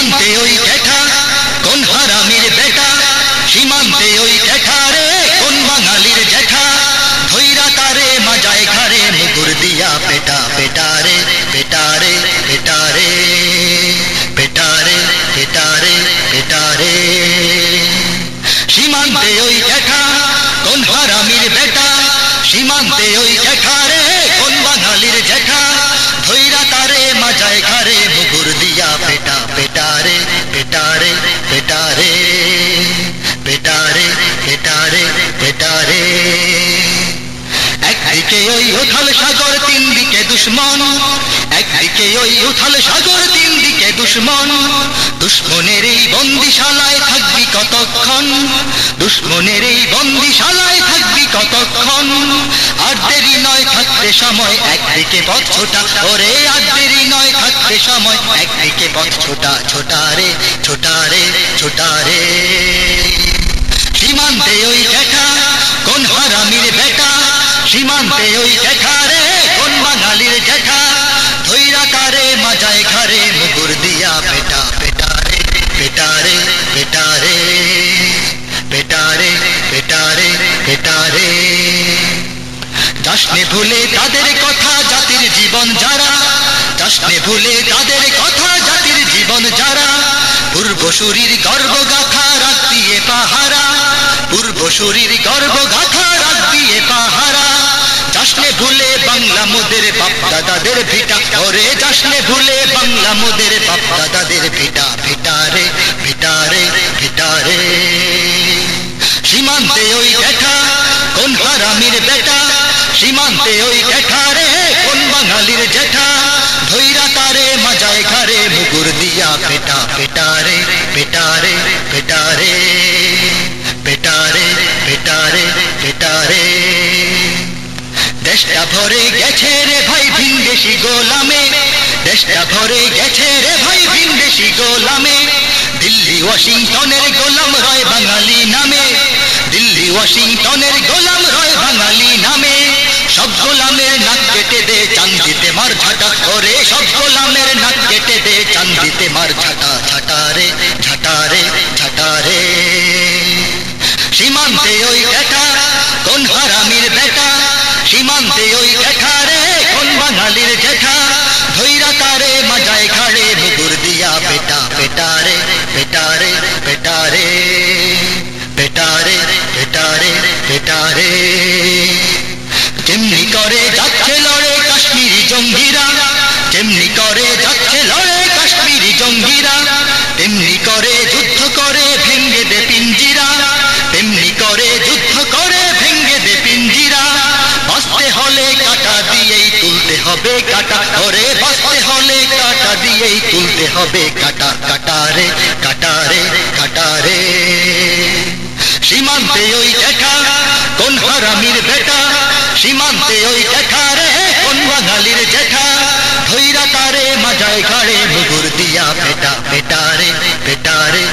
সীমান্তে ওই জ্যাঠা কোন হারামির বেটা, সীমান্তে ওই জ্যাঠা রে কোন বাঙালির জ্যাঠা, ধইরা তারে মাজায় ঘাড়ে মুগুর দিয়া পেটা পেটা রে পেটা রে পেটা রে পেটা রে পেটা রে পেটা রে। সীমান্তে ওই জ্যাঠা কোন হারামির বেটা, সীমান্তে ওই জ্যাঠা রে কোন বাঙালির জ্যাঠা, ধইরা তারে মাজায় ঘাড়ে মুগুর দিয়া পেটা পেটা রে পেটা রে পেটা রে পেটা রে পেটা রে পেটা রে। একদিকে ওই উথাল সাগর তিন দিকে দুশ্মন, একদিকে ওই উথাল সাগর তিন দিকে দুশ্মন, দুশ্মনের এই বন্দিশালায় থাকবি কতক্ষণ, দুশ্মনের এই বন্দিশালায় থাকবি কতক্ষণ, আর দেরি নয় থাকতে সময় একদিকে পথ ছোটা, ওরে আর দেরি নয় থাকতে সময় একদিকে পথ ছোটা ছোটা রে ছোটা রে ছোটা রে। সীমান্তে ওই জ্যাঠা কোন হারামির বেটা, সীমান্তে ওই জ্যাঠা রে কোন বাঙালির জ্যাঠা, ধইরা তারে মাজায় ঘাড়ে মুগুর দিয়া পেটা পেটা রে পেটা রে পেটা রে পেটা রে পেটা রে পেটা রে। যাসনে ভুলে তাদের কথা জাতির জীবন যারা, যাসনে ভুলে তাদের কথা জাতির জীবন যারা, পূর্বসূরির গর্বগাথা রাখ দিয়ে পাহারা, পূর্বসূরির গর্বগাথা রাখ দিয়ে পাহারা। যাসনে ভুলে বাংলা মোদের বাপ দাদাদের ভিটা, ওরে যাসনে ভুলে বাংলা মোদের বাপ দাদাদের ভিটা ভিটা রে ভিটা রে ভিটা রে। সীমান্তে ওই জ্যাঠা কোন হারামির বেটা, সীমান্তে ওই জ্যাঠা রে কোন বাঙালির জ্যাঠা, ধইরা তারে মাজায় ঘাড়ে মুগুর দিয়া পেটা পেটা রে পেটা রে পেটা রে পেটা রে পেটা রে পেটা রে। দেশটা ভরে গেছে রে ভাই ভিনদেশি গোলামে, দেশটা ভরে গেছে রে ভাই ভিনদেশি গোলামে, দিল্লি ওয়াশিংটনের গোলাম রয় বাঙালি নামে, দিল্লি ওয়াশিংটনের গোলাম রয় বাঙালি নামে। সব গোলামের নাক কেটে দে চান্দিতে মার ঝাঁটা, ওরে সব গোলামের নাক কেটে দে চান্দিতে মার ঝাঁটা ঝাঁটা রে ঝাঁটা রে ঝাঁটা রে। সীমান্তে ওই জ্যাঠা কোন হারামির বেটা, সীমান্তে ওই জ্যাঠা রে কোন বাঙালির জ্যাঠা, ধইরা তারে মাজায় ঘাড়ে মুগুর দিয়া পেটা পেটা রে পেটা রে পেটা রে পেটা রে পেটা রে পেটা রে। যেমনি করে যাচ্ছে লড়ে কাশ্মীরি জঙ্গিরা, যেমনি করে যাচ্ছে লড়ে কাশ্মীরি জঙ্গিরা, তেমনি করে যুদ্ধ করে ভেঙ্গে দে পিঞ্জিরা, তেমনি করে যুদ্ধ করে ভেঙ্গে দে পিঞ্জিরা। বাঁচতে হলে কাটা দিয়েই তুলতে হবে কাটা, ওরে বাঁচতে হলে কাটা দিয়েই তুলতে হবে কাটা কাটা রে কাটা রে কাটা রে। সীমান্তে ওই জ্যাঠা কোন হারামির বেটা, সীমান্তে ওই জ্যাঠা রে কোন বাঙালির জ্যাঠা, ধইরা তারে মাজায় ঘাড়ে মুগুর দিয়া পেটা পেটা রে পেটা রে